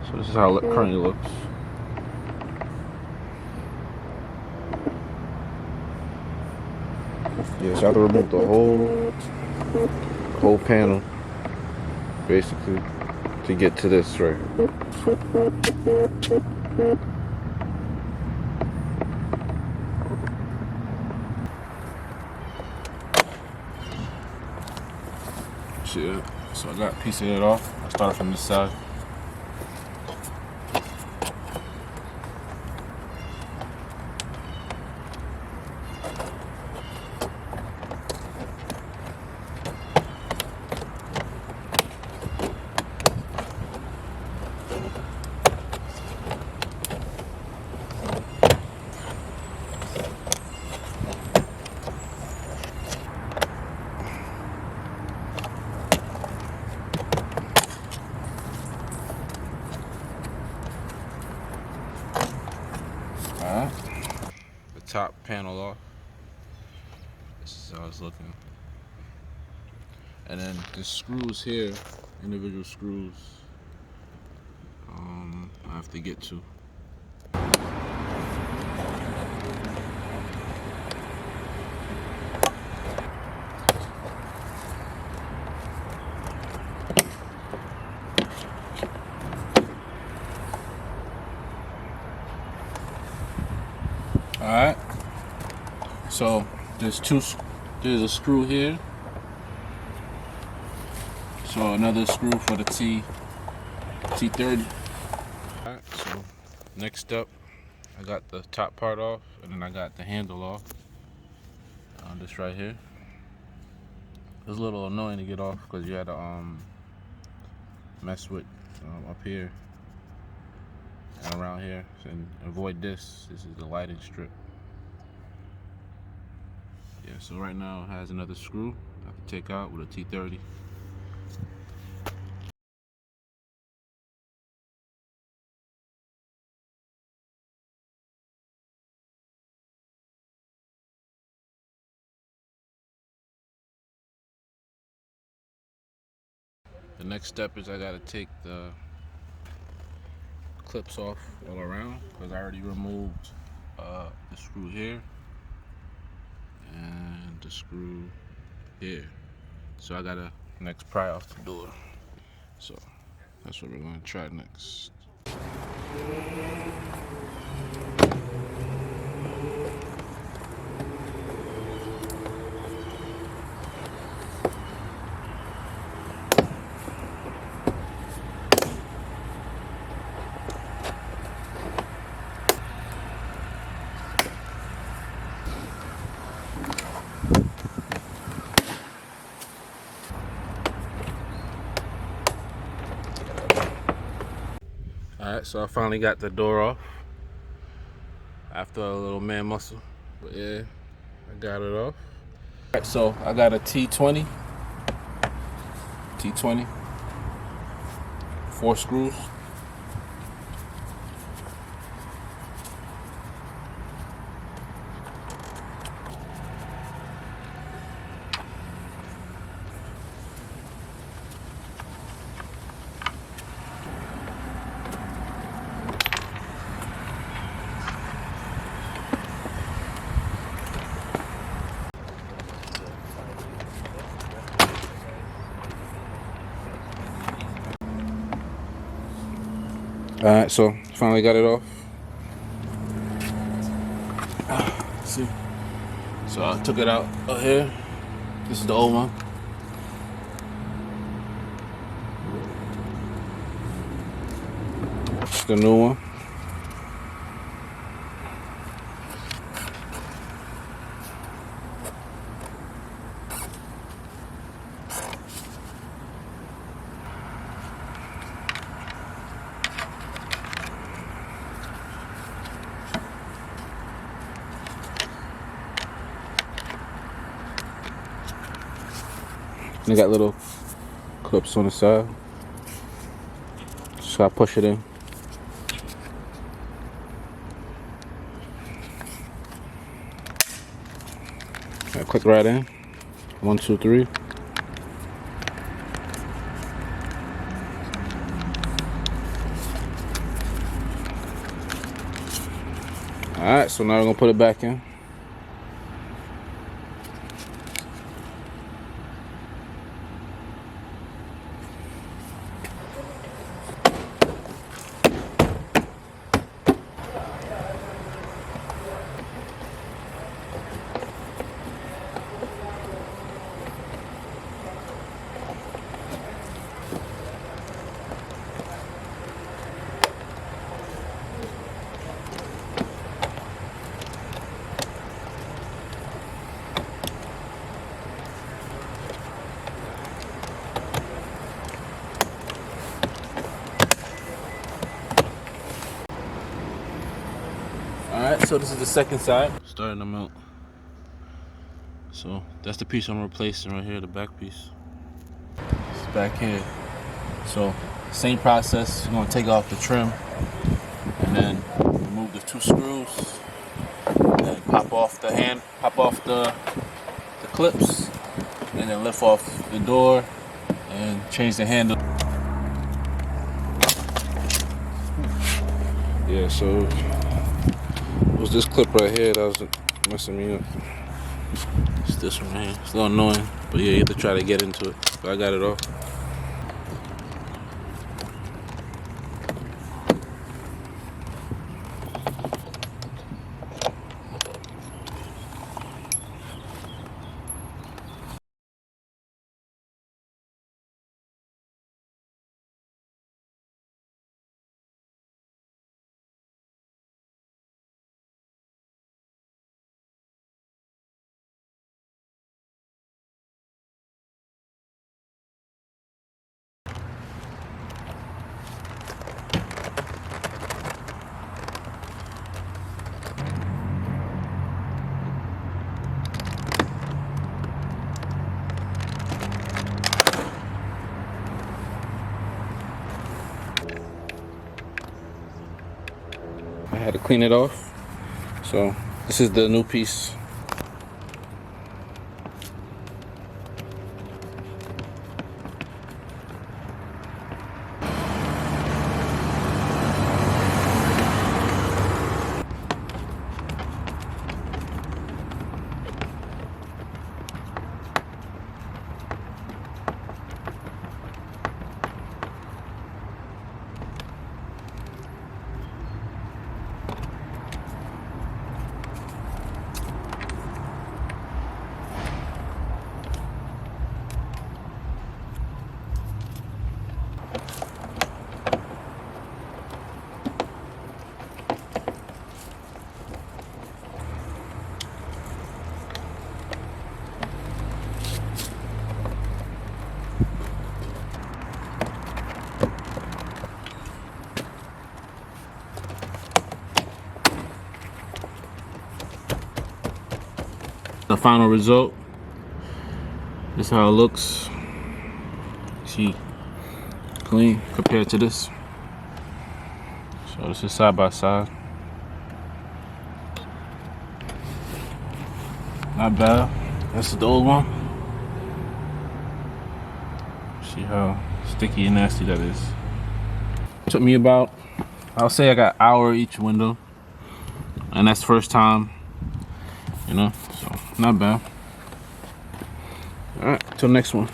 So this is how it currently looks. Yeah, so I have to remove the whole panel, basically, to get to this right here. See it? So I got a piece of it off. I started from this side. Alright. The top panel off. This is how it's looking. And then the screws here, individual screws, I have to get to. Alright, so there's a screw here, so another screw for the T30. Alright, so next up, I got the top part off, and then I got the handle off. This right here. It's a little annoying to get off because you had to mess with up here and around here, and avoid this. This is the lighting strip. Yeah, so right now it has another screw I have to take out with a T30. The next step is I gotta take the clips off all around because I already removed the screw here and the screw here. So I gotta next pry off the door. So that's what we're gonna try next. Alright, so I finally got the door off after a little man muscle, but yeah, I got it off. Alright, so I got a T20, 4 screws. Alright, so finally got it off. See? So I took it out here. This is the old one. It's the new one. And they got little clips on the side. Just gotta push it in. Click right in. 1, 2, 3. Alright, so now we're gonna put it back in. Alright, so this is the second side. Starting to melt. So that's the piece I'm replacing right here, the back piece. It's back here. So same process. You're gonna take off the trim and then remove the 2 screws. And then pop off the clips, and then lift off the door and change the handle. Yeah, so it was this clip right here that was messing me up. It's this one right here. It's a little annoying, but yeah, you have to try to get into it. But I got it off. I had to clean it off. So this is the new piece. The final result. This is how it looks. See, clean compared to this. So this is side by side. Not bad. This is the old one. See how sticky and nasty that is. Took me about, I'll say I got an hour each window, and that's first time, you know, so not bad. All right, till next one.